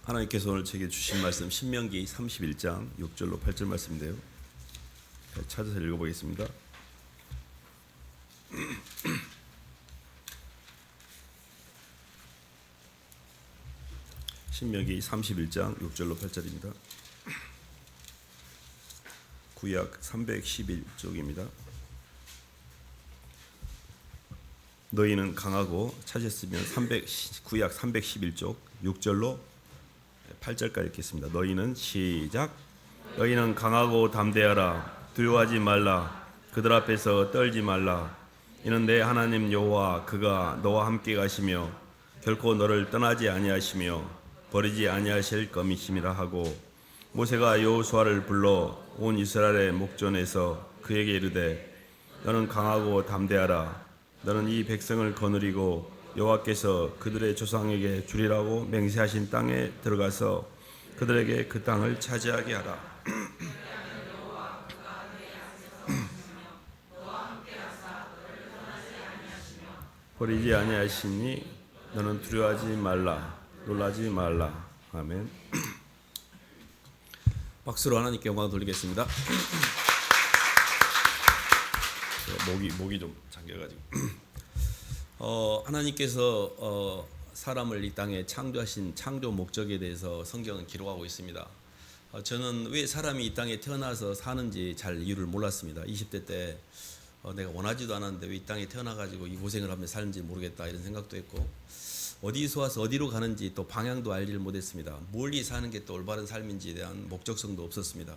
하나님께서 오늘 제게 주신 말씀 신명기 31장 6절로 8절 말씀인데요. 찾아서 읽어보겠습니다. 신명기 31장 6절로 8절입니다. 구약 311쪽입니다. 너희는 강하고 찾았으면 구약 311쪽 6절로 8절까지 읽겠습니다. 너희는 시작. 너희는 강하고 담대하라. 두려워하지 말라. 그들 앞에서 떨지 말라. 이는 내 하나님 여호와 그가 너와 함께 가시며 결코 너를 떠나지 아니하시며 버리지 아니하실 것임이라 하고, 모세가 여호수아를 불러 온 이스라엘의 목전에서 그에게 이르되 너는 강하고 담대하라. 너는 이 백성을 거느리고 여호와께서 그들의 조상에게 주리라고 맹세하신 땅에 들어가서 그들에게 그 땅을 차지하게 하라. 버리지 아니하시니 너는 두려워하지 말라. 놀라지 말라. 아멘. 박수로 하나님께 영광 돌리겠습니다. 목이 좀 잠겨가지고. 하나님께서 사람을 이 땅에 창조하신 창조 목적에 대해서 성경은 기록하고 있습니다. 저는 왜 사람이 이 땅에 태어나서 사는지 잘 이유를 몰랐습니다. 20대 때 내가 원하지도 않았는데 왜 이 땅에 태어나가지고 이 고생을 하며 사는지 모르겠다 이런 생각도 했고, 어디서 와서 어디로 가는지 또 방향도 알지를 못했습니다. 멀리 사는 게 또 올바른 삶인지에 대한 목적성도 없었습니다.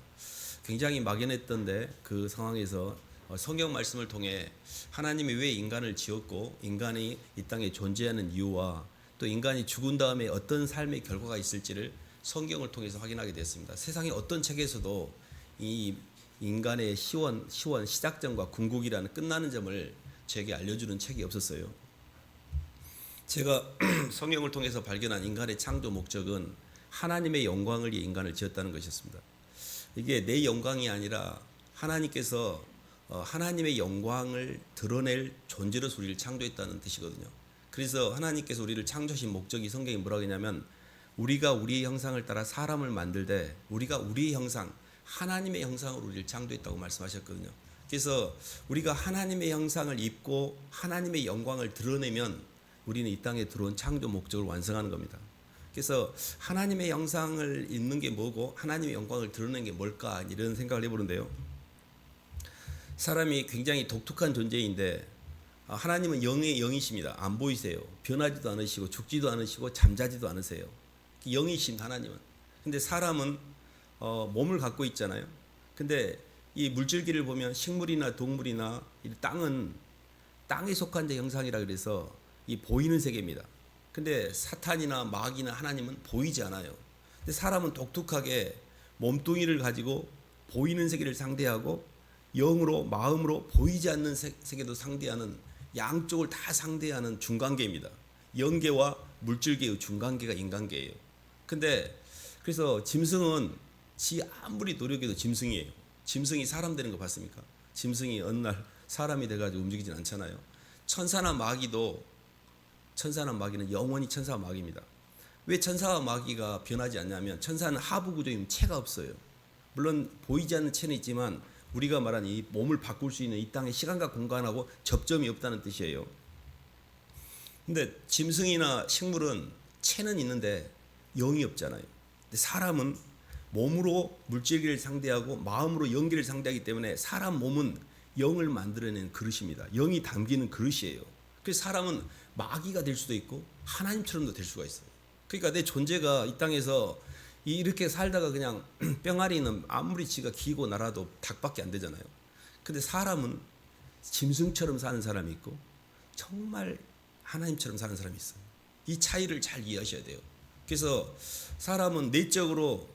굉장히 막연했던데 그 상황에서 성경 말씀을 통해 하나님이 왜 인간을 지었고 인간이 이 땅에 존재하는 이유와 또 인간이 죽은 다음에 어떤 삶의 결과가 있을지를 성경을 통해서 확인하게 됐습니다. 세상의 어떤 책에서도 이 인간의 시작점과 궁극이라는 끝나는 점을 제게 알려주는 책이 없었어요. 제가 성경을 통해서 발견한 인간의 창조 목적은 하나님의 영광을 위해 인간을 지었다는 것이었습니다. 이게 내 영광이 아니라 하나님께서 하나님의 영광을 드러낼 존재로서 우리를 창조했다는 뜻이거든요. 그래서 하나님께서 우리를 창조하신 목적이 성경에 뭐라고 했냐면, 우리가 우리의 형상을 따라 사람을 만들되 우리가 우리의 형상, 하나님의 형상으로 우리를 창조했다고 말씀하셨거든요. 그래서 우리가 하나님의 형상을 입고 하나님의 영광을 드러내면 우리는 이 땅에 들어온 창조 목적을 완성하는 겁니다. 그래서 하나님의 형상을 입는 게 뭐고 하나님의 영광을 드러내는 게 뭘까, 이런 생각을 해보는데요. 사람이 굉장히 독특한 존재인데 하나님은 영의 영이십니다. 안 보이세요. 변하지도 않으시고 죽지도 않으시고 잠자지도 않으세요. 영이신 하나님은. 근데 사람은 몸을 갖고 있잖아요. 근데 이 물질기를 보면 식물이나 동물이나 이 땅은 땅에 속한 데 형상이라 그래서 이 보이는 세계입니다. 근데 사탄이나 마귀나 하나님은 보이지 않아요. 근데 사람은 독특하게 몸뚱이를 가지고 보이는 세계를 상대하고 영으로 마음으로 보이지 않는 세계도 상대하는, 양쪽을 다 상대하는 중간계입니다. 영계와 물질계의 중간계가 인간계예요. 근데 그래서 짐승은 지 아무리 노력해도 짐승이에요. 짐승이 사람 되는 거 봤습니까? 짐승이 어느 날 사람이 돼가지고 움직이진 않잖아요. 천사나 마귀는 영원히 천사와 마귀입니다. 왜 천사와 마귀가 변하지 않냐면, 천사는 하부 구조이면 체가 없어요. 물론 보이지 않는 체는 있지만 우리가 말하는 이 몸을 바꿀 수 있는 이 땅의 시간과 공간하고 접점이 없다는 뜻이에요. 근데 짐승이나 식물은 체는 있는데 영이 없잖아요. 근데 사람은 몸으로 물질기를 상대하고 마음으로 영기를 상대하기 때문에 사람 몸은 영을 만들어내는 그릇입니다. 영이 담기는 그릇이에요. 그래서 사람은 마귀가 될 수도 있고 하나님처럼도 될 수가 있어요. 그러니까 내 존재가 이 땅에서 이렇게 살다가 그냥 뿅아리는 아무리 지가 기고 날아도 닭밖에 안 되잖아요. 근데 사람은 짐승처럼 사는 사람이 있고 정말 하나님처럼 사는 사람이 있어요. 이 차이를 잘 이해하셔야 돼요. 그래서 사람은 내적으로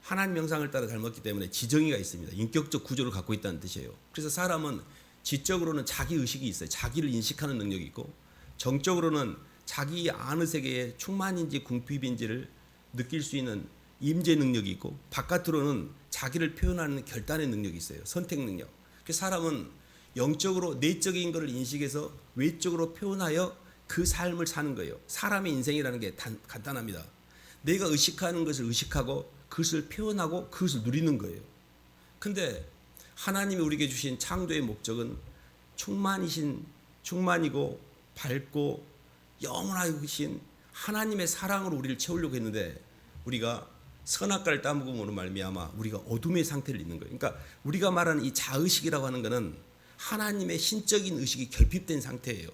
하나님 형상을 따라 닮았기 때문에 지정의가 있습니다. 인격적 구조를 갖고 있다는 뜻이에요. 그래서 사람은 지적으로는 자기 의식이 있어요. 자기를 인식하는 능력이 있고, 정적으로는 자기 안의 세계에 충만인지 궁핍인지를 느낄 수 있는 임재 능력이 있고, 바깥으로는 자기를 표현하는 결단의 능력이 있어요. 선택 능력. 그래서 사람은 영적으로 내적인 것을 인식해서 외적으로 표현하여 그 삶을 사는 거예요. 사람의 인생이라는 게 간단합니다. 내가 의식하는 것을 의식하고 그것을 표현하고 그것을 누리는 거예요. 근데 하나님이 우리에게 주신 창조의 목적은 충만이고 밝고 영원하신 하나님의 사랑으로 우리를 채우려고 했는데 우리가 선악과를 따먹음으로 말미암아 우리가 어둠의 상태를 있는 거예요. 그러니까 우리가 말하는 이 자의식이라고 하는 것은 하나님의 신적인 의식이 결핍된 상태예요.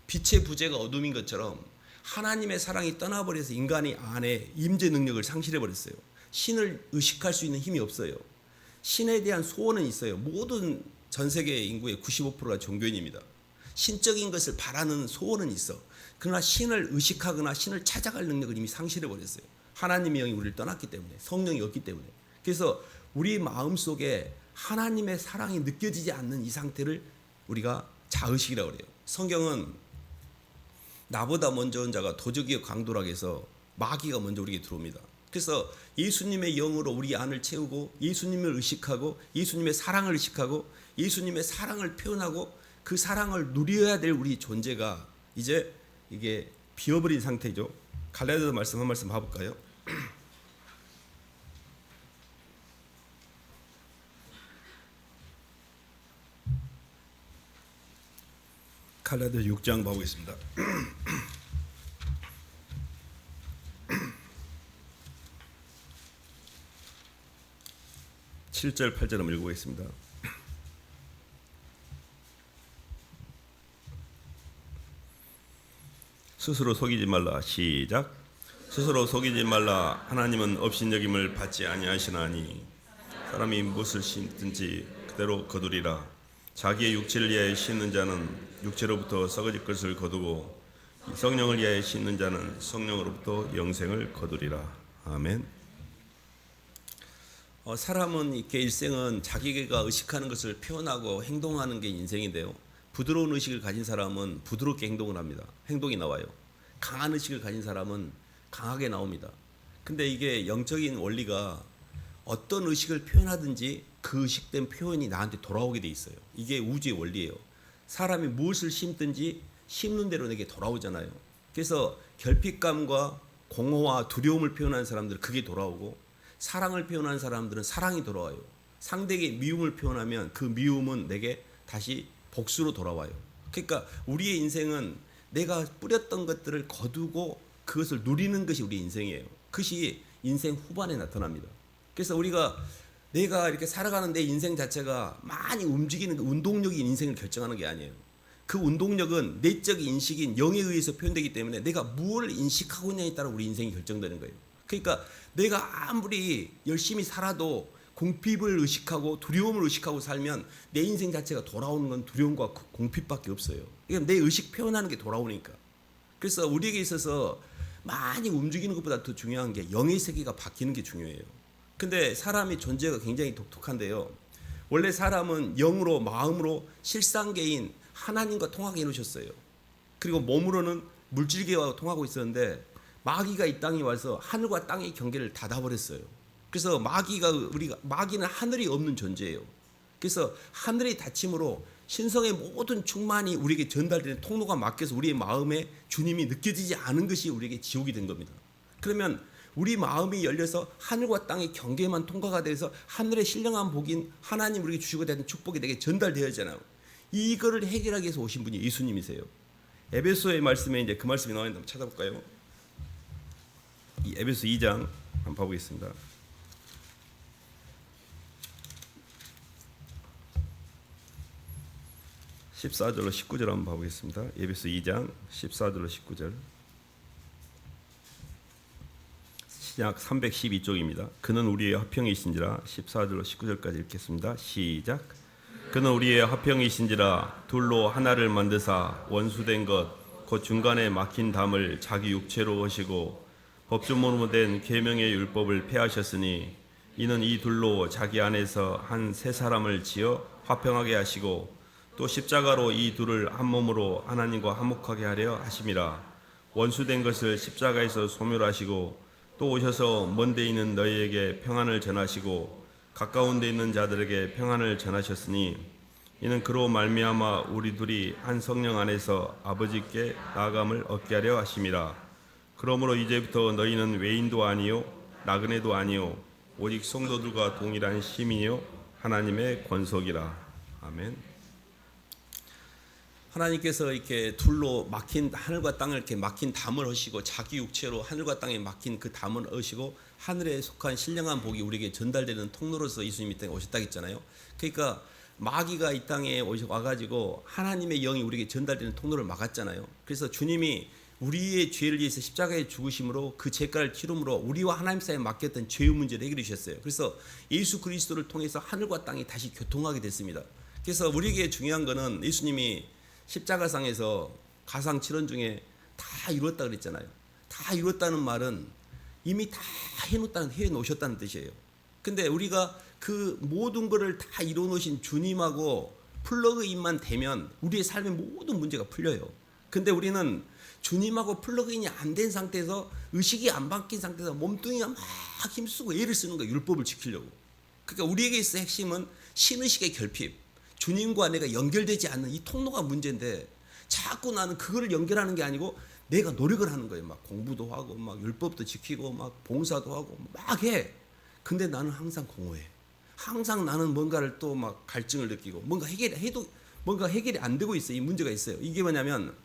빛의 부재가 어둠인 것처럼 하나님의 사랑이 떠나버려서 인간이 안에 임재 능력을 상실해버렸어요. 신을 의식할 수 있는 힘이 없어요. 신에 대한 소원은 있어요. 모든 전 세계 인구의 95%가 종교인입니다. 신적인 것을 바라는 소원은 있어. 그러나 신을 의식하거나 신을 찾아갈 능력을 이미 상실해버렸어요. 하나님의 영이 우리를 떠났기 때문에, 성령이 없기 때문에. 그래서 우리 마음속에 하나님의 사랑이 느껴지지 않는 이 상태를 우리가 자의식이라고 그래요. 성경은 나보다 먼저 온 자가 도적이여 강도라고 해서 마귀가 먼저 우리에게 들어옵니다. 그래서 예수님의 영으로 우리 안을 채우고 예수님을 의식하고 예수님의 사랑을 의식하고 예수님의 사랑을 표현하고 그 사랑을 누려야 될 우리 존재가 이제 이게 비어버린 상태죠. 갈라디아서 말씀 한 말씀 봐볼까요? 갈라디아 6장 봐보겠습니다. 7절 8절 한번 읽어보겠습니다. 스스로 속이지 말라. 시작. 스스로 속이지 말라. 하나님은 업신여김을 받지 아니하시나니 사람이 무엇을 심든지 그대로 거두리라. 자기의 육체를 위하여 심는 자는 육체로부터 썩어질 것을 거두고 성령을 위하여 심는 자는 성령으로부터 영생을 거두리라. 아멘. 사람은 이렇게 일생은 자기가 의식하는 것을 표현하고 행동하는 게 인생인데요. 부드러운 의식을 가진 사람은 부드럽게 행동을 합니다. 행동이 나와요. 강한 의식을 가진 사람은 강하게 나옵니다. 근데 이게 영적인 원리가 어떤 의식을 표현하든지 그 의식된 표현이 나한테 돌아오게 돼 있어요. 이게 우주의 원리예요. 사람이 무엇을 심든지 심는 대로 내게 돌아오잖아요. 그래서 결핍감과 공허와 두려움을 표현하는 사람들은 그게 돌아오고, 사랑을 표현하는 사람들은 사랑이 돌아와요. 상대에게 미움을 표현하면 그 미움은 내게 다시 복수로 돌아와요. 그러니까 우리의 인생은 내가 뿌렸던 것들을 거두고 그것을 누리는 것이 우리 인생이에요. 그것이 인생 후반에 나타납니다. 그래서 내가 이렇게 살아가는 내 인생 자체가 많이 움직이는 운동력이 인생을 결정하는 게 아니에요. 그 운동력은 내적 인식인 영에 의해서 표현되기 때문에 내가 무엇을 인식하고 있냐에 따라 우리 인생이 결정되는 거예요. 그러니까 내가 아무리 열심히 살아도 공핍을 의식하고 두려움을 의식하고 살면 내 인생 자체가 돌아오는 건 두려움과 공핍밖에 없어요. 그러니까 내 의식 표현하는 게 돌아오니까. 그래서 우리에게 있어서 많이 움직이는 것보다 더 중요한 게 영의 세계가 바뀌는 게 중요해요. 근데 사람의 존재가 굉장히 독특한데요. 원래 사람은 영으로 마음으로 실상계인 하나님과 통하게 해놓으셨어요. 그리고 몸으로는 물질계와 통하고 있었는데 마귀가 이 땅에 와서 하늘과 땅의 경계를 닫아버렸어요. 그래서 마귀는 하늘이 없는 존재예요. 그래서 하늘의 닫힘으로 신성의 모든 충만이 우리에게 전달되는 통로가 막혀서 우리의 마음에 주님이 느껴지지 않은 것이 우리에게 지옥이 된 겁니다. 그러면 우리 마음이 열려서 하늘과 땅의 경계만 통과가 돼서 하늘의 신령한 복인 하나님 우리에게 주시고 되는 축복이 내게 전달되어야잖아요. 이거를 해결하기 위해서 오신 분이 예수님이세요. 에베소의 말씀에 이제 그 말씀이 나와 있는데 한번 찾아볼까요? 이 에베소 2장 한번 봐보겠습니다. 14절로 19절 한번 봐보겠습니다. 에베소 2장 14절로 19절. 시작 312쪽입니다. 그는 우리의 화평이신지라. 14절로 19절까지 읽겠습니다. 시작. 그는 우리의 화평이신지라. 둘로 하나를 만드사 원수된 것 곧 중간에 막힌 담을 자기 육체로 하시고 법조문으로 된 계명의 율법을 폐하셨으니 이는 이 둘로 자기 안에서 한 새 사람을 지어 화평하게 하시고 또 십자가로 이 둘을 한 몸으로 하나님과 화목하게 하려 하심이라. 원수된 것을 십자가에서 소멸하시고 또 오셔서 먼 데 있는 너희에게 평안을 전하시고 가까운 데 있는 자들에게 평안을 전하셨으니 이는 그로 말미암아 우리 둘이 한 성령 안에서 아버지께 나아감을 얻게 하려 하심이라. 그러므로 이제부터 너희는 외인도 아니요 나그네도 아니요 오직 성도들과 동일한 시민이요 하나님의 권속이라. 아멘. 하나님께서 이렇게 둘로 막힌 하늘과 땅을 이렇게 막힌 담을 하시고 자기 육체로 하늘과 땅에 막힌 그 담을 하시고 하늘에 속한 신령한 복이 우리에게 전달되는 통로로서 예수님이 이 땅에 오셨다 했잖아요. 그러니까 마귀가 이 땅에 와가지고 하나님의 영이 우리에게 전달되는 통로를 막았잖아요. 그래서 주님이 우리의 죄를 위해서 십자가에 죽으심으로 그 죄가를 치름으로 우리와 하나님 사이에 맡겼던 죄의 문제를 해결해 주셨어요. 그래서 예수 그리스도를 통해서 하늘과 땅이 다시 교통하게 됐습니다. 그래서 우리에게 중요한 거는 예수님이 십자가상에서 가상칠언 중에 다 이뤘다 그랬잖아요. 다 이뤘다는 말은 이미 다 해놓으셨다는 뜻이에요. 근데 우리가 그 모든 것을 다 이뤄놓으신 주님하고 플러그인만 되면 우리의 삶의 모든 문제가 풀려요. 근데 우리는 주님하고 플러그인이 안 된 상태에서 의식이 안 바뀐 상태에서 몸뚱이가 막 힘쓰고 애를 쓰는 거예요. 율법을 지키려고. 그러니까 우리에게 있어 핵심은 신의식의 결핍, 주님과 내가 연결되지 않는 이 통로가 문제인데 자꾸 나는 그거를 연결하는 게 아니고 내가 노력을 하는 거예요. 막 공부도 하고 막 율법도 지키고 막 봉사도 하고 막 해. 근데 나는 항상 공허해. 항상 나는 뭔가를 또 막 갈증을 느끼고 뭔가 해결해도 뭔가 해결이 안 되고 있어요. 이 문제가 있어요. 이게 뭐냐면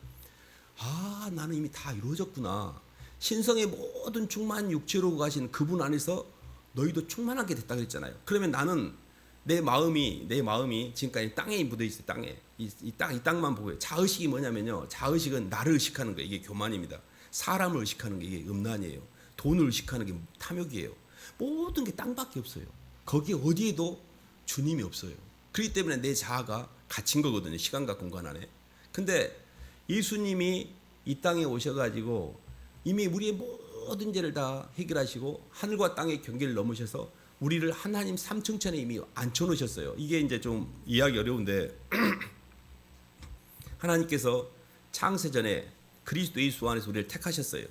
나는 이미 다 이루어졌구나. 신성의 모든 충만 육체로 가신 그분 안에서 너희도 충만하게 됐다 그랬잖아요. 그러면 나는 내 마음이 지금까지 땅에 묻어 있어요. 땅에 이 땅만 보고요. 자의식이 뭐냐면요. 자의식은 나를 의식하는 거예요. 이게 교만입니다. 사람을 의식하는 게 이게 음란이에요. 돈을 의식하는 게 탐욕이에요. 모든 게 땅밖에 없어요. 거기 어디에도 주님이 없어요. 그렇기 때문에 내 자아가 갇힌 거거든요. 시간과 공간 안에. 근데 예수님이 이 땅에 오셔가지고 이미 우리의 모든 죄를 다 해결하시고 하늘과 땅의 경계를 넘으셔서 우리를 하나님 삼층천에 이미 앉혀놓으셨어요. 이게 이제 좀 이해하기 어려운데 하나님께서 창세전에 그리스도 예수 안에서 우리를 택하셨어요.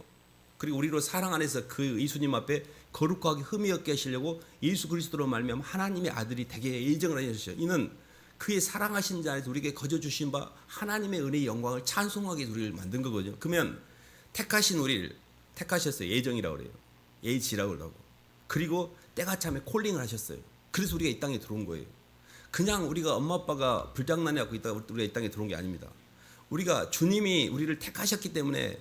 그리고 우리로 사랑 안에서 그 예수님 앞에 거룩하게 흠이 없게 하시려고 예수 그리스도로 말미암아 하나님의 아들이 되게 예정을 하셨어요. 이는 그의 사랑하신 자 안에서 우리에게 거저 주신 바 하나님의 은혜의 영광을 찬송하게 해서 우리를 만든 거거든요. 그러면 택하신 우리를 택하셨어요. 예정이라고 그래요. 예지라고 그러고. 그리고 때가 참에 콜링을 하셨어요. 그래서 우리가 이 땅에 들어온 거예요. 그냥 우리가 엄마 아빠가 불장난해 갖고 있다가 우리가 이 땅에 들어온 게 아닙니다. 우리가 주님이 우리를 택하셨기 때문에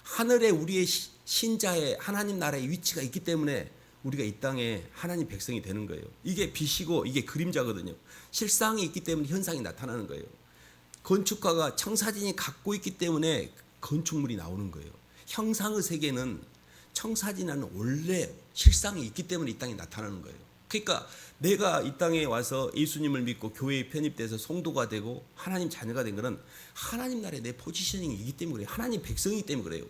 하늘에 우리의 신자의 하나님 나라의 위치가 있기 때문에 우리가 이 땅에 하나님 백성이 되는 거예요. 이게 빛이고 이게 그림자거든요. 실상이 있기 때문에 현상이 나타나는 거예요. 건축가가 청사진이 갖고 있기 때문에 건축물이 나오는 거예요. 형상의 세계는 청사진에는 원래 실상이 있기 때문에 이 땅에 나타나는 거예요. 그러니까 내가 이 땅에 와서 예수님을 믿고 교회에 편입돼서 성도가 되고 하나님 자녀가 된 것은 하나님 나라의 내 포지셔닝이기 때문에 그래요. 하나님 백성이기 때문에 그래요.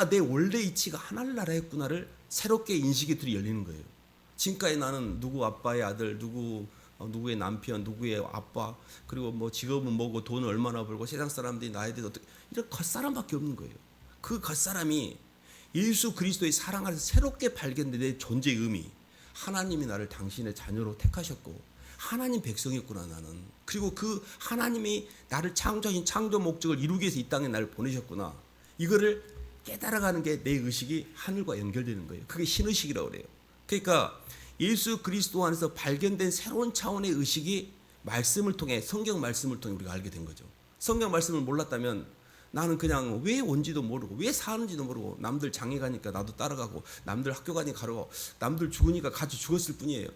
내 원래 이치가 하나님 나라였구나를 새롭게 인식의 틀이 열리는 거예요. 지금까지 나는 누구 아빠의 아들, 누구의 남편, 누구의 아빠, 그리고 뭐 직업은 뭐고 돈을 얼마나 벌고 세상 사람들이 나에 대해서 어떻게 이런 겉사람밖에 없는 거예요. 그 겉사람이 예수 그리스도의 사랑 안에서 새롭게 발견된 내 존재의 의미, 하나님이 나를 당신의 자녀로 택하셨고 하나님 백성이었구나 나는. 그리고 그 하나님이 나를 창조하신 창조 목적을 이루기 위해서 이 땅에 나를 보내셨구나. 이거를 깨달아가는 게 내 의식이 하늘과 연결되는 거예요. 그게 신의식이라고 그래요. 그러니까 예수 그리스도 안에서 발견된 새로운 차원의 의식이 말씀을 통해 성경 말씀을 통해 우리가 알게 된 거죠. 성경 말씀을 몰랐다면 나는 그냥 왜 온지도 모르고 왜 사는지도 모르고 남들 장에 가니까 나도 따라가고 남들 학교 가니까 가고 남들 죽으니까 같이 죽었을 뿐이에요.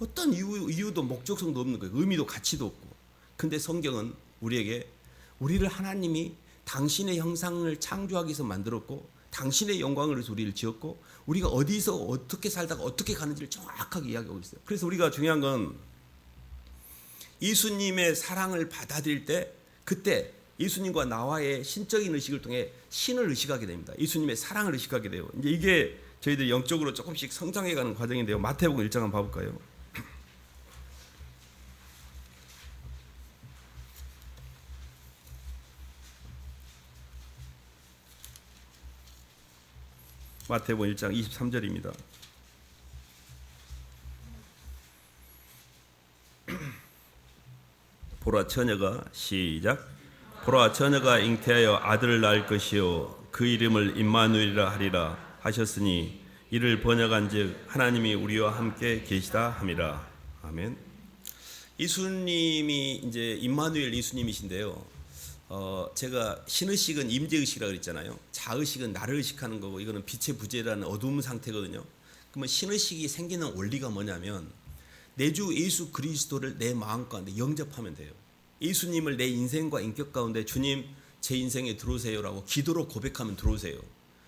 어떤 이유도 목적성도 없는 거예요. 의미도 가치도 없고. 근데 성경은 우리에게 우리를 하나님이 당신의 형상을 창조하기 위해서 만들었고 당신의 영광을 위해서 우리를 지었고 우리가 어디서 어떻게 살다가 어떻게 가는지를 정확하게 이야기하고 있어요. 그래서 우리가 중요한 건 예수님의 사랑을 받아들일 때 그때 예수님과 나와의 신적인 의식을 통해 신을 의식하게 됩니다. 예수님의 사랑을 의식하게 돼요. 이제 이게 저희들 영적으로 조금씩 성장해가는 과정인데요. 마태복음 1장 한번 봐볼까요? 마태복음 1장 23절입니다. 보라 처녀가 시작. 보라 처녀가 잉태하여 아들을 낳을 것이요 그 이름을 임마누엘이라 하리라 하셨으니 이를 번역한즉 하나님이 우리와 함께 계시다 함이라. 아멘. 예수님이 이제 임마누엘 예수님이신데요. 제가 신의식은 임재의식이라고 그랬잖아요. 자의식은 나를 의식하는 거고, 이거는 빛의 부재라는 어두운 상태거든요. 그러면 신의식이 생기는 원리가 뭐냐면, 내 주 예수 그리스도를 내 마음 가운데 영접하면 돼요. 예수님을 내 인생과 인격 가운데 주님 제 인생에 들어오세요라고 기도로 고백하면 들어오세요.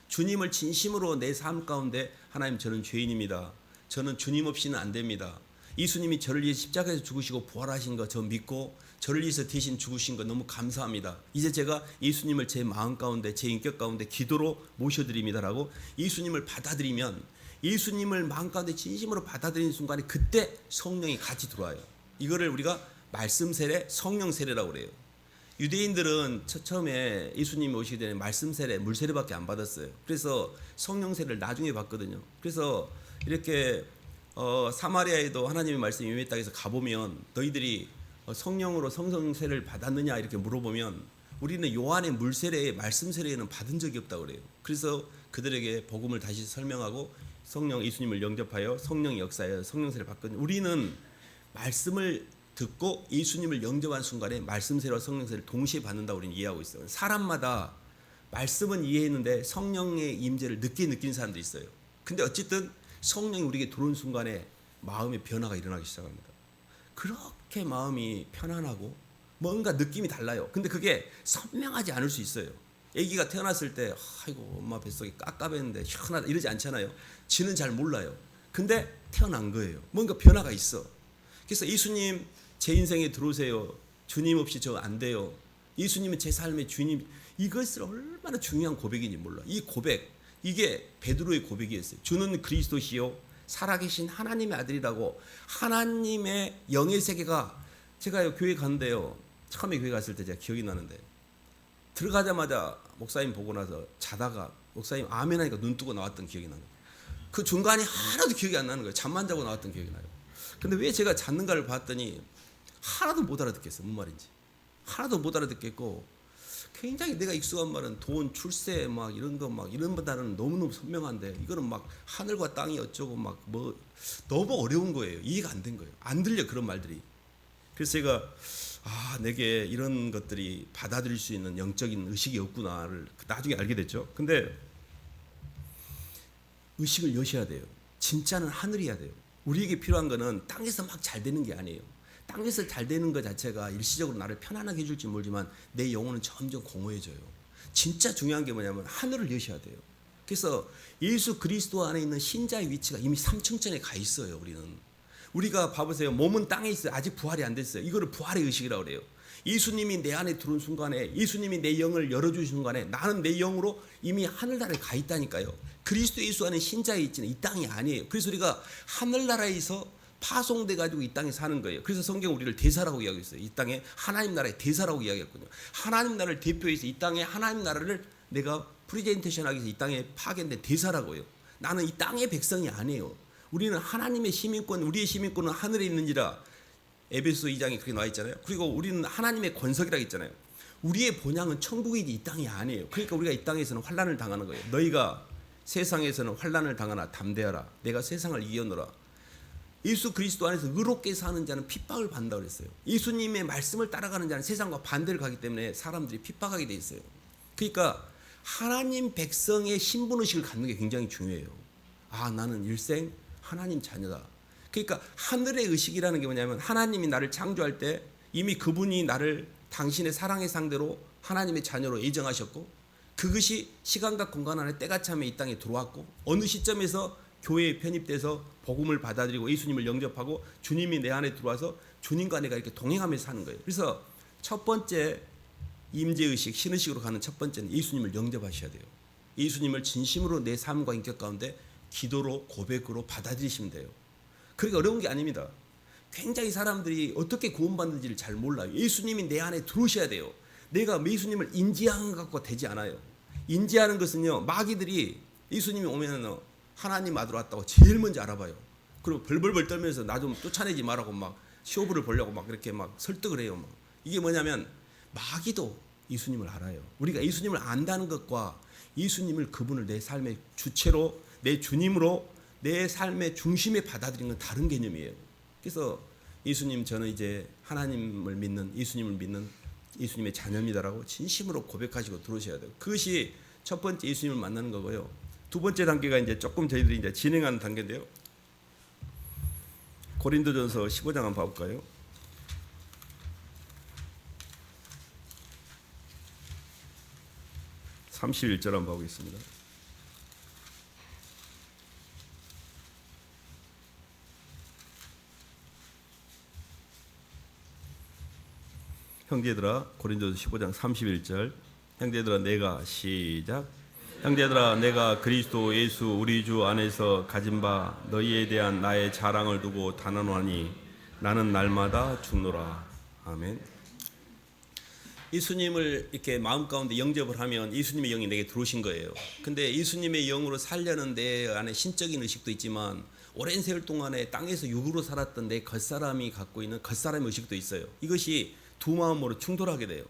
주님을 진심으로 내 삶 가운데 하나님 저는 죄인입니다. 저는 주님 없이는 안 됩니다. 예수님이 저를 위해 십자가에서 죽으시고 부활하신 거 저 믿고 저를 위해서 대신 죽으신 거 너무 감사합니다. 이제 제가 예수님을 제 마음 가운데 제 인격 가운데 기도로 모셔드립니다라고 예수님을 받아들이면, 예수님을 마음 가운데 진심으로 받아들이는 순간에 그때 성령이 같이 들어와요. 이거를 우리가 말씀 세례, 성령 세례라고 그래요. 유대인들은 처음에 예수님이 오시기 전에 말씀 세례, 물 세례밖에 안 받았어요. 그래서 성령 세례를 나중에 받거든요. 그래서 이렇게 사마리아에도 하나님의 말씀이 임했다 해서 가보면 너희들이 성령으로 성령 세례를 받았느냐 이렇게 물어보면 우리는 요한의 물 세례에 말씀 세례는 받은 적이 없다고 그래요. 그래서 그들에게 복음을 다시 설명하고 성령 예수님을 영접하여 성령의 역사에 성령 세례를 받거든요. 우리는 말씀을 듣고 예수님을 영접한 순간에 말씀 세례와 성령 세례를 동시에 받는다고 우리는 이해하고 있어요. 사람마다 말씀은 이해했는데 성령의 임재를 늦게 느끼는 사람도 있어요. 근데 어쨌든 성령이 우리에게 들어온 순간에 마음의 변화가 일어나기 시작합니다. 그렇게 마음이 편안하고 뭔가 느낌이 달라요. 근데 그게 선명하지 않을 수 있어요. 아기가 태어났을 때 아이고 엄마 뱃속에 깝깝했는데 시원하다 이러지 않잖아요. 지는 잘 몰라요. 근데 태어난 거예요. 뭔가 변화가 있어. 그래서 예수님 제 인생에 들어오세요. 주님 없이 저 안 돼요. 예수님은 제 삶의 주님. 이것을 얼마나 중요한 고백인지 몰라. 이 고백, 이게 베드로의 고백이었어요. 주는 그리스도시요 살아계신 하나님의 아들이라고. 하나님의 영의 세계가, 제가 교회 갔는데요. 처음에 교회 갔을 때 제가 기억이 나는데 들어가자마자 목사님 보고 나서 자다가 목사님 아멘 하니까 눈 뜨고 나왔던 기억이 나는 거예요. 그 중간이 하나도 기억이 안 나는 거예요. 잠만 자고 나왔던 기억이 나요. 근데 왜 제가 잤는가를 봤더니 하나도 못 알아듣겠어. 뭔 말인지 하나도 못 알아듣겠고, 굉장히 내가 익숙한 말은 돈, 출세 막 이런 거 막 이런 보다는 너무너무 선명한데 이거는 막 하늘과 땅이 어쩌고 막 뭐 너무 어려운 거예요. 이해가 안 된 거예요. 안 들려 그런 말들이. 그래서 제가 내게 이런 것들이 받아들일 수 있는 영적인 의식이 없구나를 나중에 알게 됐죠. 근데 의식을 여셔야 돼요. 진짜는 하늘이어야 돼요. 우리에게 필요한 거는 땅에서 막 잘 되는 게 아니에요. 땅에서 잘 되는 것 자체가 일시적으로 나를 편안하게 해줄지 모르지만 내 영혼은 점점 공허해져요. 진짜 중요한 게 뭐냐면 하늘을 여셔야 돼요. 그래서 예수 그리스도 안에 있는 신자의 위치가 이미 3층전에 가 있어요. 우리가 봐보세요. 몸은 땅에 있어요. 아직 부활이 안 됐어요. 이거를 부활의 의식이라고 그래요. 예수님이 내 안에 들어온 순간에, 예수님이 내 영을 열어주신 순간에 나는 내 영으로 이미 하늘나라에 가 있다니까요. 그리스도 예수 안에 신자의 있지는 이 땅이 아니에요. 그래서 우리가 하늘나라에서 파송돼 가지고 이 땅에 사는 거예요. 그래서 성경 우리를 대사라고 이야기했어요. 이 땅에 하나님 나라의 대사라고 이야기했거든요. 하나님 나라를 대표해서 이 땅에 하나님 나라를 내가 프리젠테이션하기 위해서 이 땅에 파견된 대사라고요. 나는 이 땅의 백성이 아니에요. 우리는 하나님의 시민권, 우리의 시민권은 하늘에 있는지라 에베소 2장에 그렇게 나와 있잖아요. 그리고 우리는 하나님의 권석이라고 했잖아요. 우리의 본향은 천국이지 이 땅이 아니에요. 그러니까 우리가 이 땅에서는 환난을 당하는 거예요. 너희가 세상에서는 환난을 당하나 담대하라. 내가 세상을 이겨노라. 예수 그리스도 안에서 의롭게 사는 자는 핍박을 받는다고 그랬어요. 예수님의 말씀을 따라가는 자는 세상과 반대를 가기 때문에 사람들이 핍박하게 돼 있어요. 그러니까 하나님 백성의 신분의식을 갖는 게 굉장히 중요해요. 나는 일생 하나님 자녀다. 그러니까 하늘의 의식이라는 게 뭐냐면 하나님이 나를 창조할 때 이미 그분이 나를 당신의 사랑의 상대로 하나님의 자녀로 예정하셨고, 그것이 시간과 공간 안에 때가 차면 이 땅에 들어왔고, 어느 시점에서 교회에 편입돼서 복음을 받아들이고 예수님을 영접하고 주님이 내 안에 들어와서 주님과 내가 이렇게 동행하면서 사는 거예요. 그래서 첫 번째 임재의식, 신의식으로 가는 첫 번째는 예수님을 영접하셔야 돼요. 예수님을 진심으로 내 삶과 인격 가운데 기도로 고백으로 받아들이시면 돼요. 그렇게 어려운 게 아닙니다. 굉장히 사람들이 어떻게 구원받는지를 잘 몰라요. 예수님이 내 안에 들어오셔야 돼요. 내가 예수님을 인지하는 것 갖고 되지 않아요. 인지하는 것은요, 마귀들이 예수님이 오면 하나님 아들 왔다고 제일 먼저 알아봐요. 그리고 벌벌벌 떨면서 나 좀 쫓아내지 말라고 막 쇼부를 보려고 막 이렇게 막 설득을 해요. 이게 뭐냐면 마귀도 예수님을 알아요. 우리가 예수님을 안다는 것과 예수님을 그분을 내 삶의 주체로 내 주님으로 내 삶의 중심에 받아들이는 건 다른 개념이에요. 그래서 예수님 저는 이제 하나님을 믿는 예수님을 믿는 예수님의 자녀입니다라고 진심으로 고백하시고 들어오셔야 돼요. 그것이 첫 번째 예수님을 만나는 거고요. 두 번째 단계가 이제 조금 저희들이 이제 진행하는 단계인데요. 고린도전서 15장 한번 봐볼까요? (31절) 한번 보겠습니다. 형제들아, 고린도서 15장 31절. 형제들아 내가 시작. 형제들아 내가 그리스도 예수 우리 주 안에서 가진 바 너희에 대한 나의 자랑을 두고 단언하니 나는 날마다 죽노라. 아멘. 예수님을 이렇게 마음 가운데 영접을 하면 예수님의 영이 내게 들어오신 거예요. 근데 예수님의 영으로 살려는 내 안에 신적인 의식도 있지만 오랜 세월 동안에 땅에서 육으로 살았던 내 겉사람이 갖고 있는 겉사람의 의식도 있어요. 이것이 두 마음으로 충돌하게 돼요.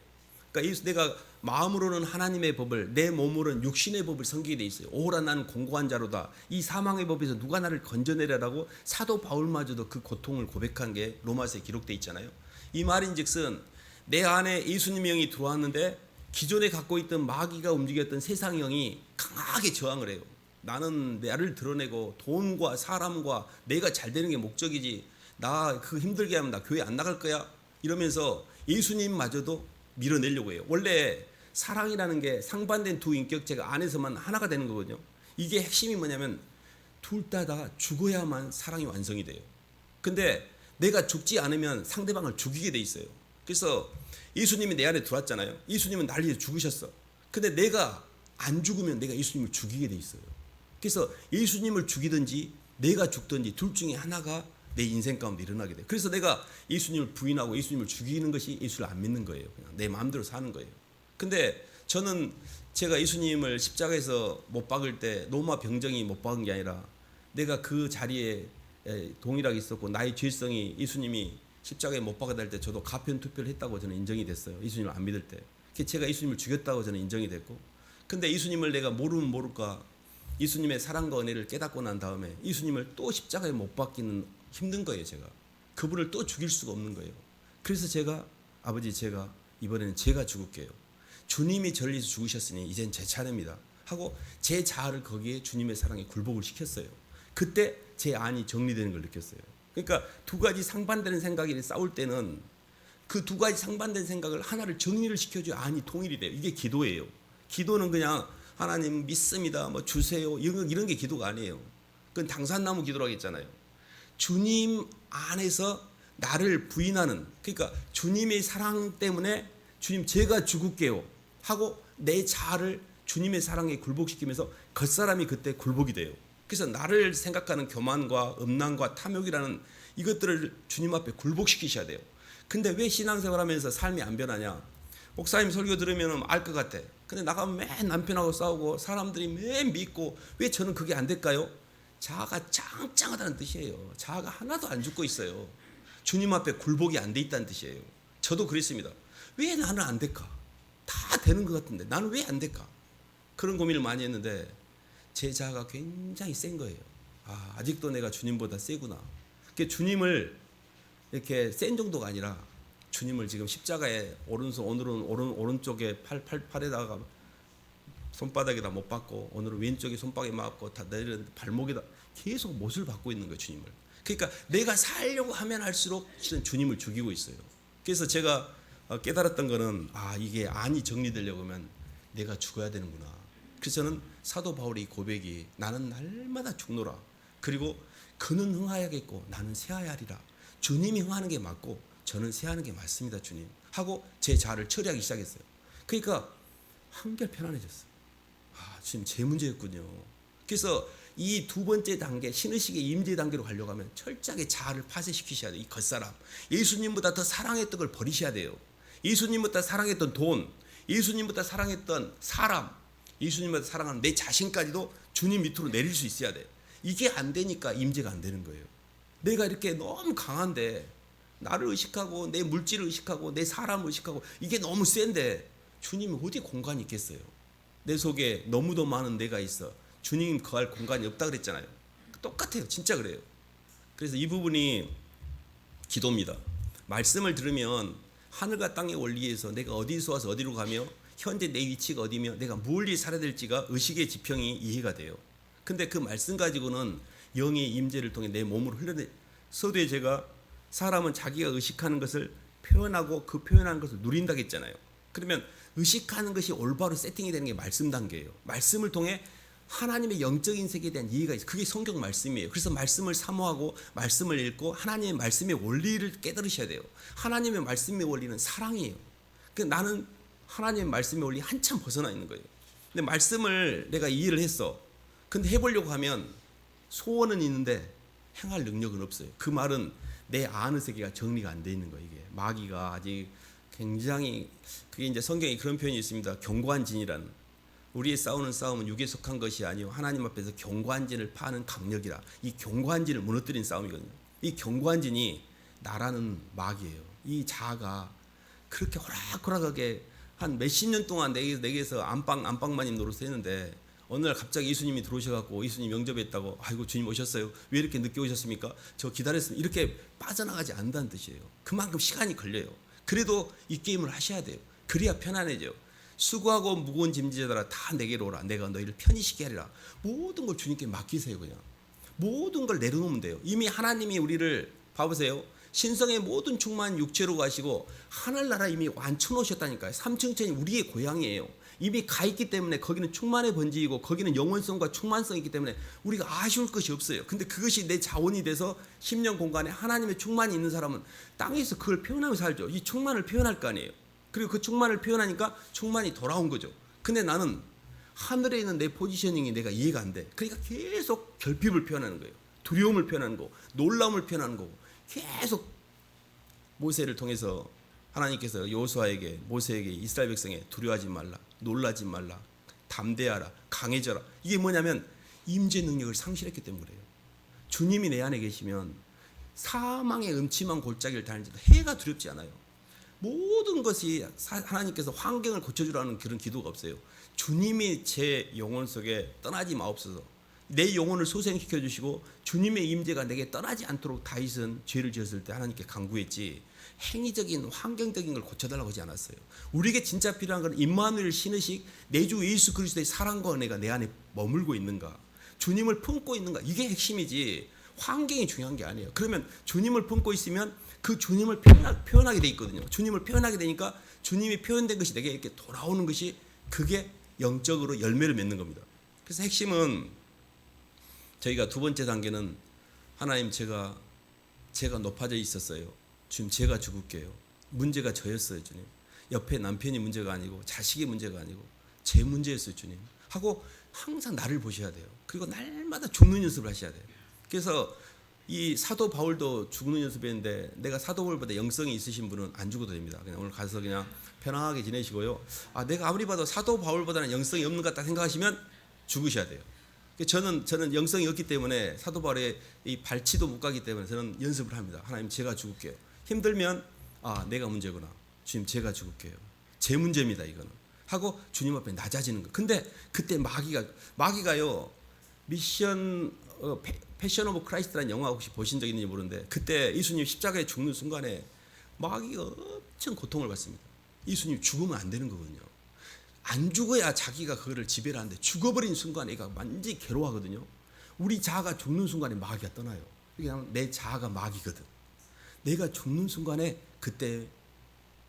그러니까 내가 마음으로는 하나님의 법을, 내 몸으로는 육신의 법을 섬기게 돼 있어요. 오호라 나는 공고한 자로다. 이 사망의 법에서 누가 나를 건져내려라고 사도 바울마저도 그 고통을 고백한 게 로마서에 기록돼 있잖아요. 이 말인즉슨 내 안에 예수님의 영이 들어왔는데 기존에 갖고 있던 마귀가 움직였던 세상의 영이 강하게 저항을 해요. 나는 나를 드러내고 돈과 사람과 내가 잘 되는 게 목적이지, 나 그거 힘들게 하면 나 교회 안 나갈 거야 이러면서 예수님마저도 밀어내려고 해요. 원래 사랑이라는 게 상반된 두 인격체가 안에서만 하나가 되는 거거든요. 이게 핵심이 뭐냐면 둘 다 죽어야만 사랑이 완성이 돼요. 근데 내가 죽지 않으면 상대방을 죽이게 돼 있어요. 그래서 예수님이 내 안에 들어왔잖아요. 예수님은 날 위해 죽으셨어. 근데 내가 안 죽으면 내가 예수님을 죽이게 돼 있어요. 그래서 예수님을 죽이든지 내가 죽든지 둘 중에 하나가 내 인생 가운데 일어나게 돼요. 그래서 내가 예수님을 부인하고 예수님을 죽이는 것이 예수를 안 믿는 거예요. 그냥 내 마음대로 사는 거예요. 근데 저는 제가 예수님을 십자가에서 못 박을 때 로마 병정이 못 박은 게 아니라 내가 그 자리에 동일하게 있었고 나의 죄성이 예수님이 십자가에 못 박아 달 때 저도 가편 투표를 했다고 저는 인정이 됐어요. 예수님을 안 믿을 때. 제가 예수님을 죽였다고 저는 인정이 됐고, 근데 예수님을 내가 모르면 모를까 예수님의 사랑과 은혜를 깨닫고 난 다음에 예수님을 또 십자가에 못 박기는 힘든 거예요. 제가 그분을 또 죽일 수가 없는 거예요. 그래서 제가 아버지 제가 이번에는 제가 죽을게요. 주님이 저를 위해서 죽으셨으니 이젠 제 차례입니다 하고 제 자아를 거기에 주님의 사랑에 굴복을 시켰어요. 그때 제 안이 정리되는 걸 느꼈어요. 그러니까 두 가지 상반되는 생각이 싸울 때는 그 두 가지 상반된 생각을 하나를 정리를 시켜줘야 안이 통일이 돼요. 이게 기도예요. 기도는 그냥 하나님 믿습니다 뭐 주세요 이런 게 기도가 아니에요. 그건 당산나무 기도라고 했잖아요. 주님 안에서 나를 부인하는, 그러니까 주님의 사랑 때문에 주님 제가 죽을게요 하고 내 자아를 주님의 사랑에 굴복시키면서 겉사람이 그때 굴복이 돼요. 그래서 나를 생각하는 교만과 음란과 탐욕이라는 이것들을 주님 앞에 굴복시키셔야 돼요. 근데 왜 신앙생활하면서 삶이 안 변하냐? 목사님 설교 들으면 알 것 같아. 근데 나가면 맨 남편하고 싸우고 사람들이 맨 믿고 왜 저는 그게 안 될까요? 자아가 짱짱하다는 뜻이에요. 자아가 하나도 안 죽고 있어요. 주님 앞에 굴복이 안 돼 있다는 뜻이에요. 저도 그랬습니다. 왜 나는 안 될까? 다 되는 것 같은데 나는 왜 안 될까? 그런 고민을 많이 했는데 제 자아가 굉장히 센 거예요. 아직도 내가 주님보다 세구나. 주님을 이렇게 센 정도가 아니라 주님을 지금 십자가에 오른손 오늘은 오른쪽에 팔에다가 손바닥에다 못 박고 오늘은 왼쪽에 손바닥에 맞고 다 내리는 발목에다 계속 못을 받고 있는 거예요. 주님을. 그러니까 내가 살려고 하면 할수록 실은 주님을 죽이고 있어요. 그래서 제가 깨달았던 거는 이게 안이 정리되려고 하면 내가 죽어야 되는구나. 그래서 저는 사도 바울의 고백이 나는 날마다 죽노라. 그리고 그는 흥하야겠고 나는 쇠하야리라. 주님이 흥하는 게 맞고 저는 쇠하는 게 맞습니다. 주님 하고 제 자아를 처리하기 시작했어요. 그러니까 한결 편안해졌어요. 지금 제 문제였군요. 그래서 이 두 번째 단계 신의식의 임재 단계로 가려고 하면 철저하게 자아를 파쇄시키셔야 돼요. 이 겉사람 예수님보다 더 사랑했던 걸 버리셔야 돼요. 예수님보다 사랑했던 돈, 예수님보다 사랑했던 사람, 예수님보다 사랑하는 내 자신까지도 주님 밑으로 내릴 수 있어야 돼요. 이게 안 되니까 임재가 안 되는 거예요. 내가 이렇게 너무 강한데 나를 의식하고 내 물질을 의식하고 내 사람을 의식하고 이게 너무 센데 주님이 어디 공간이 있겠어요? 내 속에 너무도 많은 내가 있어. 주님 거할 공간이 없다 그랬잖아요. 똑같아요. 진짜 그래요. 그래서 이 부분이 기도입니다. 말씀을 들으면 하늘과 땅의 원리에서 내가 어디서 와서 어디로 가며 현재 내 위치가 어디며 내가 무엇을 살아야 될지가 의식의 지평이 이해가 돼요. 근데 그 말씀 가지고는 영의 임재를 통해 내 몸으로 흘러내. 서두에 제가 사람은 자기가 의식하는 것을 표현하고 그 표현하는 것을 누린다고 했잖아요. 그러면 의식하는 것이 올바로 세팅이 되는 게 말씀 단계예요. 말씀을 통해 하나님의 영적인 세계에 대한 이해가 있어요. 그게 성경 말씀이에요. 그래서 말씀을 사모하고 말씀을 읽고 하나님의 말씀의 원리를 깨달으셔야 돼요. 하나님의 말씀의 원리는 사랑이에요. 그러니까 나는 하나님의 말씀의 원리 한참 벗어나 있는 거예요. 근데 말씀을 내가 이해를 했어. 근데 해보려고 하면 소원은 있는데 행할 능력은 없어요. 그 말은 내 아는 세계가 정리가 안 돼 있는 거예요. 이게 마귀가 아직 굉장히, 그게 이제 성경에 그런 표현이 있습니다. 경관진이라는. 우리의 싸우는 싸움은 육에 속한 것이 아니요 하나님 앞에서 경관진을 파는 강력이라. 이 경관진을 무너뜨린 싸움이거든요. 이 경관진이 나라는 마귀예요. 이 자아가 그렇게 호락호락하게 한 몇십 년 동안 내게서 안방마님 노릇을 했는데 어느 날 갑자기 예수님이 들어오셔갖고 예수님 영접했다고, 아이고 주님 오셨어요. 왜 이렇게 늦게 오셨습니까? 저 기다렸습니다. 이렇게 빠져나가지 않는다는 뜻이에요. 그만큼 시간이 걸려요. 그래도 이 게임을 하셔야 돼요. 그래야 편안해져요. 수고하고 무거운 짐지자들아 다 내게로 오라. 내가 너희를 편히 쉬게 하리라. 모든 걸 주님께 맡기세요. 그냥 모든 걸 내려놓으면 돼요. 이미 하나님이 우리를 봐보세요. 신성의 모든 충만 육체로 가시고 하늘나라 이미 완쳐놓으셨다니까요. 삼층천이 우리의 고향이에요. 이미 가 있기 때문에 거기는 충만의 번지이고 거기는 영원성과 충만성이 있기 때문에 우리가 아쉬울 것이 없어요. 근데 그것이 내 자원이 돼서 10년 공간에 하나님의 충만이 있는 사람은 땅에서 그걸 표현하며 살죠. 이 충만을 표현할 거 아니에요. 그리고 그 충만을 표현하니까 충만이 돌아온 거죠. 근데 나는 하늘에 있는 내 포지셔닝이 내가 이해가 안 돼. 그러니까 계속 결핍을 표현하는 거예요. 두려움을 표현하는 거고 놀라움을 표현하는 거고 계속 모세를 통해서 하나님께서 여호수아에게 모세에게 이스라엘 백성에 두려워하지 말라, 놀라지 말라, 담대하라, 강해져라. 이게 뭐냐면 임재 능력을 상실했기 때문에 그래요. 주님이 내 안에 계시면 사망의 음침한 골짜기를 다니는지도 해가 두렵지 않아요. 모든 것이 하나님께서 환경을 고쳐주라는 그런 기도가 없어요. 주님이 제 영혼 속에 떠나지 마옵소서. 내 영혼을 소생시켜 주시고 주님의 임재가 내게 떠나지 않도록 다윗은 죄를 지었을 때 하나님께 간구했지, 행위적인 환경적인 걸 고쳐달라고 하지 않았어요. 우리에게 진짜 필요한 건 임마누엘 신의식, 내 주 예수 그리스도의 사랑과 은혜가 내 안에 머물고 있는가, 주님을 품고 있는가, 이게 핵심이지 환경이 중요한 게 아니에요. 그러면 주님을 품고 있으면 그 주님을 표현하게 돼 있거든요. 주님을 표현하게 되니까 주님이 표현된 것이 내게 이렇게 돌아오는 것이, 그게 영적으로 열매를 맺는 겁니다. 그래서 핵심은 저희가 두 번째 단계는 하나님 제가 높아져 있었어요. 주님 제가 죽을게요. 문제가 저였어요. 주님 옆에 남편이 문제가 아니고 자식이 문제가 아니고 제 문제였어요. 주님 하고 항상 나를 보셔야 돼요. 그리고 날마다 죽는 연습을 하셔야 돼요. 그래서 이 사도 바울도 죽는 연습했는데, 내가 사도 바울보다 영성이 있으신 분은 안 죽어도 됩니다. 그냥 오늘 가서 그냥 편안하게 지내시고요. 내가 아무리 봐도 사도 바울보다는 영성이 없는 것 같다 생각하시면 죽으셔야 돼요. 저는 영성이 없기 때문에 사도 바울의 이 발치도 못 가기 때문에 저는 연습을 합니다. 하나님 제가 죽을게요. 힘들면 내가 문제구나. 주님 제가 죽을게요. 제 문제입니다. 이거는 하고 주님 앞에 낮아지는 거. 근데 그때 마귀가요 패션 오브 크라이스트라는 영화 혹시 보신 적 있는지 모르는데, 그때 예수님 십자가에 죽는 순간에 마귀가 엄청 고통을 받습니다. 예수님 죽으면 안 되는 거거든요. 안 죽어야 자기가 그거를 지배를 하는데 죽어버린 순간에 얘가 완전히 괴로워하거든요. 우리 자아가 죽는 순간에 마귀가 떠나요. 그냥 내 자아가 마귀거든. 내가 죽는 순간에 그때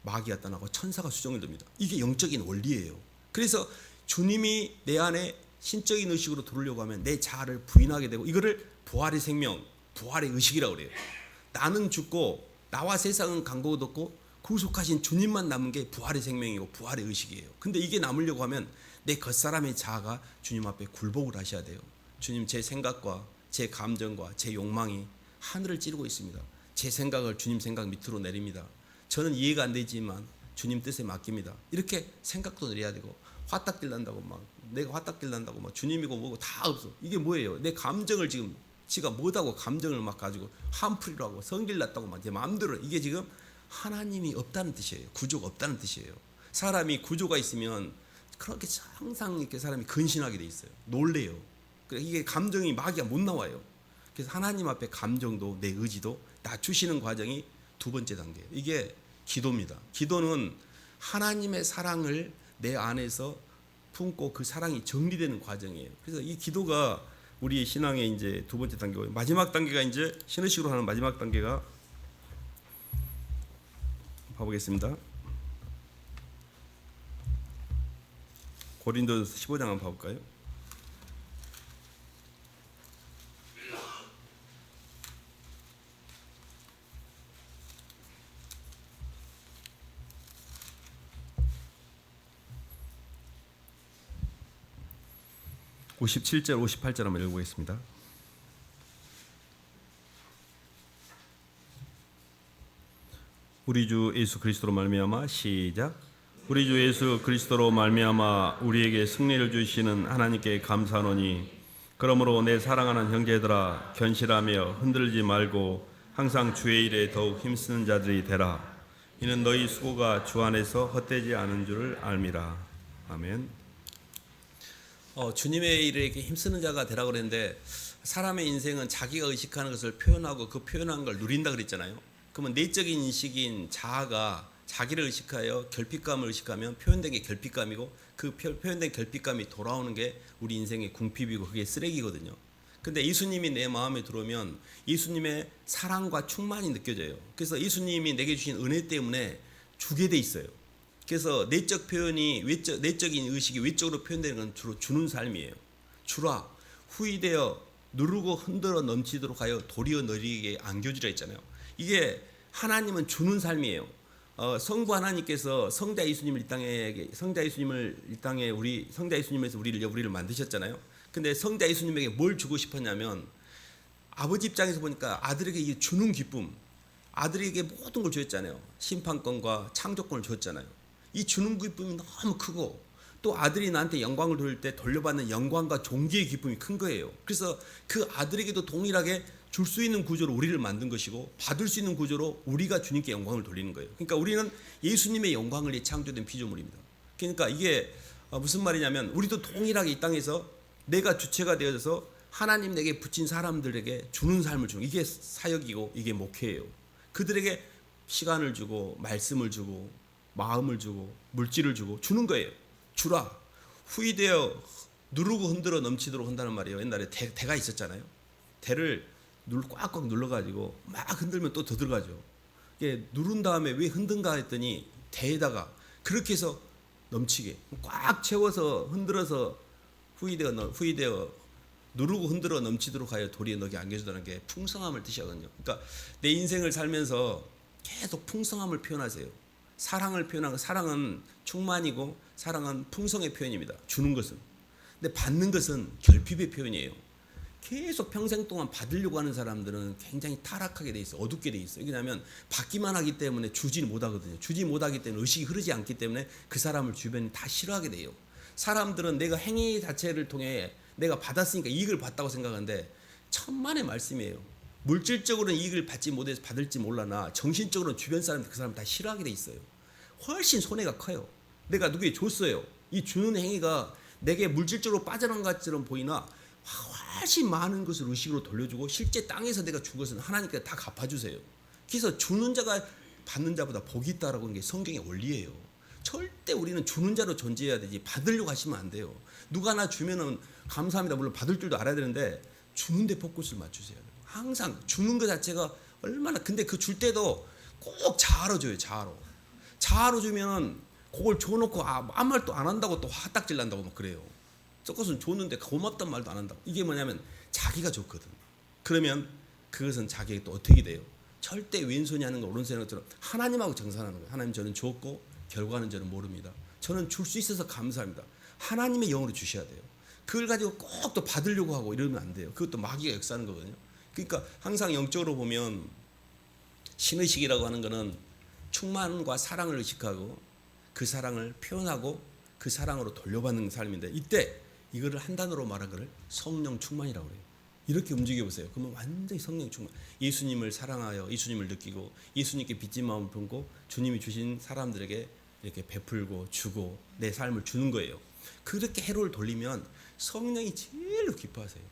마귀가 떠나고 천사가 수정을 됩니다. 이게 영적인 원리예요. 그래서 주님이 내 안에 신적인 의식으로 들어오려고 하면 내 자아를 부인하게 되고, 이거를 부활의 생명, 부활의 의식이라고 그래요. 나는 죽고 나와 세상은 간고도 없고 구속하신 주님만 남은 게 부활의 생명이고 부활의 의식이에요. 근데 이게 남으려고 하면 내 겉사람의 자아가 주님 앞에 굴복을 하셔야 돼요. 주님 제 생각과 제 감정과 제 욕망이 하늘을 찌르고 있습니다. 제 생각을 주님 생각 밑으로 내립니다. 저는 이해가 안 되지만 주님 뜻에 맡깁니다. 이렇게 생각도 내려야 되고, 화딱질 난다고 내가 화딱질 난다고 주님이고 뭐고 다 없어. 이게 뭐예요? 내 감정을 지금 지가 뭐다고 감정을 막 가지고 한풀이로 하고 성질 났다고 제 마음대로, 이게 지금 하나님이 없다는 뜻이에요. 구조가 없다는 뜻이에요. 사람이 구조가 있으면 그렇게 항상 이렇게 사람이 근신하게 돼 있어요. 놀래요. 이게 감정이 마귀가 못 나와요. 그래서 하나님 앞에 감정도 내 의지도 낮추시는 과정이 두 번째 단계예요. 이게 기도입니다. 기도는 하나님의 사랑을 내 안에서 품고 그 사랑이 정리되는 과정이에요. 그래서 이 기도가 우리 신앙의 이제 두 번째 단계고, 마지막 단계가 이제 신의식으로 하는 마지막 단계가 봐보겠습니다. 고린도전서 15장 한번 봐볼까요? (57절) (58절) 한번 읽어보겠습니다. 우리 주 예수 그리스도로 말미암아 시작. 우리 주 예수 그리스도로 말미암아 우리에게 승리를 주시는 하나님께 감사하노니, 그러므로 내 사랑하는 형제들아, 견실하며 흔들지 말고 항상 주의 일에 더욱 힘쓰는 자들이 되라. 이는 너희 수고가 주 안에서 헛되지 않은 줄을 알미라. 아멘. 주님의 일에 힘쓰는 자가 되라고 그랬는데, 사람의 인생은 자기가 의식하는 것을 표현하고 그 표현한 걸 누린다 그랬잖아요. 그러면 내적인 인식인 자아가 자기를 의식하여 결핍감을 의식하면 표현된 게 결핍감이고, 그 표현된 결핍감이 돌아오는 게 우리 인생의 궁핍이고, 그게 쓰레기거든요. 근데 예수님이 내 마음에 들어오면 예수님의 사랑과 충만이 느껴져요. 그래서 예수님이 내게 주신 은혜 때문에 주게 돼 있어요. 그래서 내적 표현이 내적인 의식이 외적으로 표현되는 건 주로 주는 삶이에요. 주라 후이되어 누르고 흔들어 넘치도록 하여 도리어 너희에게 안겨주라 했잖아요. 이게 하나님은 주는 삶이에요. 성부 하나님께서 성자 예수님을 이 땅에 우리 성자 예수님에서 우리를 만드셨잖아요. 근데 성자 예수님에게 뭘 주고 싶었냐면, 아버지 입장에서 보니까 아들에게 이 주는 기쁨, 아들에게 모든 걸 주었잖아요. 심판권과 창조권을 주었잖아요. 이 주는 기쁨이 너무 크고, 또 아들이 나한테 영광을 돌릴 때 돌려받는 영광과 존귀의 기쁨이 큰 거예요. 그래서 그 아들에게도 동일하게 줄 수 있는 구조로 우리를 만든 것이고, 받을 수 있는 구조로 우리가 주님께 영광을 돌리는 거예요. 그러니까 우리는 예수님의 영광을 위해 창조된 피조물입니다. 그러니까 이게 무슨 말이냐면, 우리도 동일하게 이 땅에서 내가 주체가 되어서 하나님 내게 붙인 사람들에게 주는 삶을 주는, 이게 사역이고 이게 목회예요. 그들에게 시간을 주고 말씀을 주고 마음을 주고 물질을 주고 주는 거예요. 주라 후이되어 누르고 흔들어 넘치도록 한다는 말이에요. 옛날에 대가 있었잖아요. 대를 꽉꽉 눌러가지고 막 흔들면 또 더 들어가죠. 이게 누른 다음에 왜 흔든가 했더니, 대에다가 그렇게 해서 넘치게 꽉 채워서 흔들어서 후이되어 누르고 흔들어 넘치도록 하여 도리에 너게 안겨주다는 게 풍성함을 뜻이거든요. 그러니까 내 인생을 살면서 계속 풍성함을 표현하세요. 사랑을 표현하는, 사랑은 충만이고 사랑은 풍성의 표현입니다. 주는 것은. 근데 받는 것은 결핍의 표현이에요. 계속 평생 동안 받으려고 하는 사람들은 굉장히 타락하게 돼 있어요. 어둡게 돼 있어요. 왜냐하면 받기만 하기 때문에 주지 못하거든요. 주지 못하기 때문에 의식이 흐르지 않기 때문에 그 사람을 주변이 다 싫어하게 돼요. 사람들은 내가 행위 자체를 통해 내가 받았으니까 이익을 봤다고 생각하는데, 천만의 말씀이에요. 물질적으로는 이익을 받지 못해서 받을지 몰라나 정신적으로는 주변 사람들 그 사람 다 싫어하게 돼 있어요. 훨씬 손해가 커요. 내가 누구에게 줬어요. 이 주는 행위가 내게 물질적으로 빠져난 것처럼 보이나 훨씬 많은 것을 의식으로 돌려주고, 실제 땅에서 내가 준 것은 하나님께서 다 갚아주세요. 그래서 주는 자가 받는 자보다 복이 있다라고 하는 게 성경의 원리예요. 절대 우리는 주는 자로 존재해야 되지 받으려고 하시면 안 돼요. 누가 하나 주면은 감사합니다. 물론 받을 줄도 알아야 되는데, 주는데 포커스를 맞추세요. 항상 주는 것 자체가 얼마나, 근데 그 줄 때도 꼭 자아로 줘요. 자아로 주면은 그걸 줘놓고 아무 말도 안 한다고 또 화딱질 난다고 막 그래요. 저것은 줬는데 고맙단 말도 안 한다고. 이게 뭐냐면 자기가 줬거든. 그러면 그것은 자기에게 또 어떻게 돼요? 절대 왼손이 하는 거 오른손이 하는 것처럼 하나님하고 정산하는 거예요. 하나님, 저는 줬고 결과는 저는 모릅니다. 저는 줄 수 있어서 감사합니다. 하나님의 영으로 주셔야 돼요. 그걸 가지고 꼭 또 받으려고 하고 이러면 안 돼요. 그것도 마귀가 역사하는 거거든요. 그러니까 항상 영적으로 보면 신의식이라고 하는 거는 충만과 사랑을 의식하고 그 사랑을 표현하고 그 사랑으로 돌려받는 삶인데, 이때 이거를 한 단어로 말한 거를 성령 충만이라고 해요. 이렇게 움직여 보세요. 그러면 완전히 성령 충만. 예수님을 사랑하여 예수님을 느끼고 예수님께 빚진 마음을 품고 주님이 주신 사람들에게 이렇게 베풀고 주고 내 삶을 주는 거예요. 그렇게 해로를 돌리면 성령이 제일로 기뻐하세요.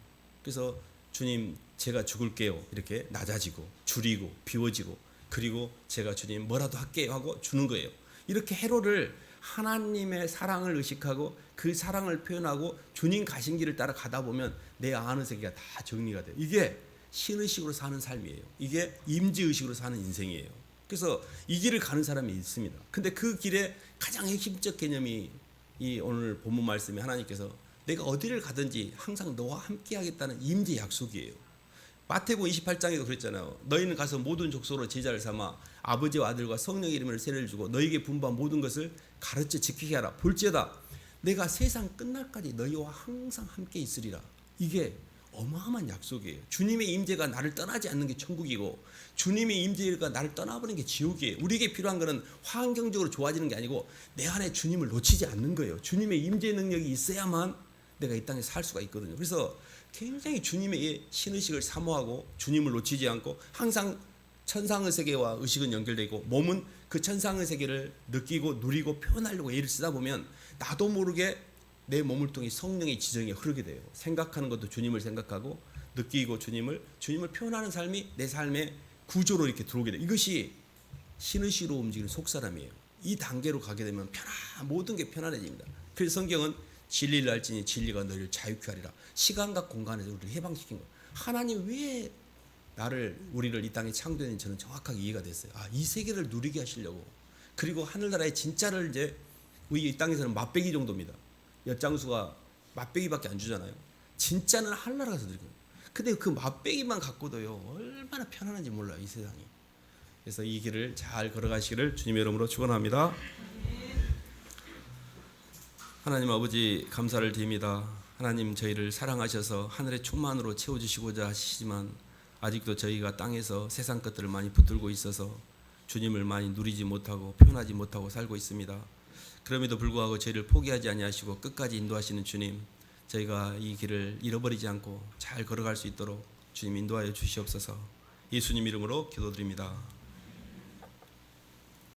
그래서 주님 제가 죽을게요 이렇게 낮아지고 줄이고 비워지고, 그리고 제가 주님 뭐라도 할게요 하고 주는 거예요. 이렇게 해로를 하나님의 사랑을 의식하고 그 사랑을 표현하고 주님 가신 길을 따라 가다 보면 내 아는 세계가 다 정리가 돼요. 이게 신의식으로 사는 삶이에요. 이게 임재의식으로 사는 인생이에요. 그래서 이 길을 가는 사람이 있습니다. 근데 그 길에 가장 핵심적 개념이 이 오늘 본문 말씀에 하나님께서 내가 어디를 가든지 항상 너와 함께 하겠다는 임재 약속이에요. 마태복음 28장에도 그랬잖아요. 너희는 가서 모든 족속으로 제자를 삼아 아버지와 아들과 성령의 이름으로 세례를 주고 너희에게 분부한 모든 것을 가르쳐 지키게 하라. 볼지어다 내가 세상 끝날까지 너희와 항상 함께 있으리라. 이게 어마어마한 약속이에요. 주님의 임재가 나를 떠나지 않는 게 천국이고 주님의 임재가 나를 떠나버리는 게 지옥이에요. 우리에게 필요한 것은 환경적으로 좋아지는 게 아니고 내 안에 주님을 놓치지 않는 거예요. 주님의 임재 능력이 있어야만 내가 이 땅에 살 수가 있거든요. 그래서 굉장히 주님의 신의식을 사모하고 주님을 놓치지 않고 항상 천상의 세계와 의식은 연결되고 몸은 그 천상의 세계를 느끼고 누리고 표현하려고 애를 쓰다 보면 나도 모르게 내 몸을 통해 성령의 지정이 흐르게 돼요. 생각하는 것도 주님을 생각하고 느끼고 주님을 표현하는 삶이 내 삶의 구조로 이렇게 들어오게 돼요. 이것이 신의식으로 움직이는 속사람이에요. 이 단계로 가게 되면 모든 게 편안해집니다. 그래서 성경은 진리를 알지니 진리가 너희를 자유케 하리라. 시간과 공간에서 우리를 해방시킨 거예요. 하나님 왜 우리를 이 땅에 창조했는지 저는 정확하게 이해가 됐어요. 이 세계를 누리게 하시려고. 그리고 하늘나라의 진짜를 이제 우리 이 땅에서는 맛배기 정도입니다. 엿장수가 맛배기밖에 안 주잖아요. 진짜는 하늘나라 가서 드리고. 근데 그 맛배기만 갖고도요 얼마나 편안한지 몰라요 이 세상이. 그래서 이 길을 잘 걸어가시기를 주님의 이름으로 축원합니다. 하나님 아버지 감사를 드립니다. 하나님 저희를 사랑하셔서 하늘의 충만으로 채워주시고자 하시지만 아직도 저희가 땅에서 세상 것들을 많이 붙들고 있어서 주님을 많이 누리지 못하고 표현하지 못하고 살고 있습니다. 그럼에도 불구하고 저희를 포기하지 아니하시고 끝까지 인도하시는 주님, 저희가 이 길을 잃어버리지 않고 잘 걸어갈 수 있도록 주님 인도하여 주시옵소서. 예수님 이름으로 기도드립니다.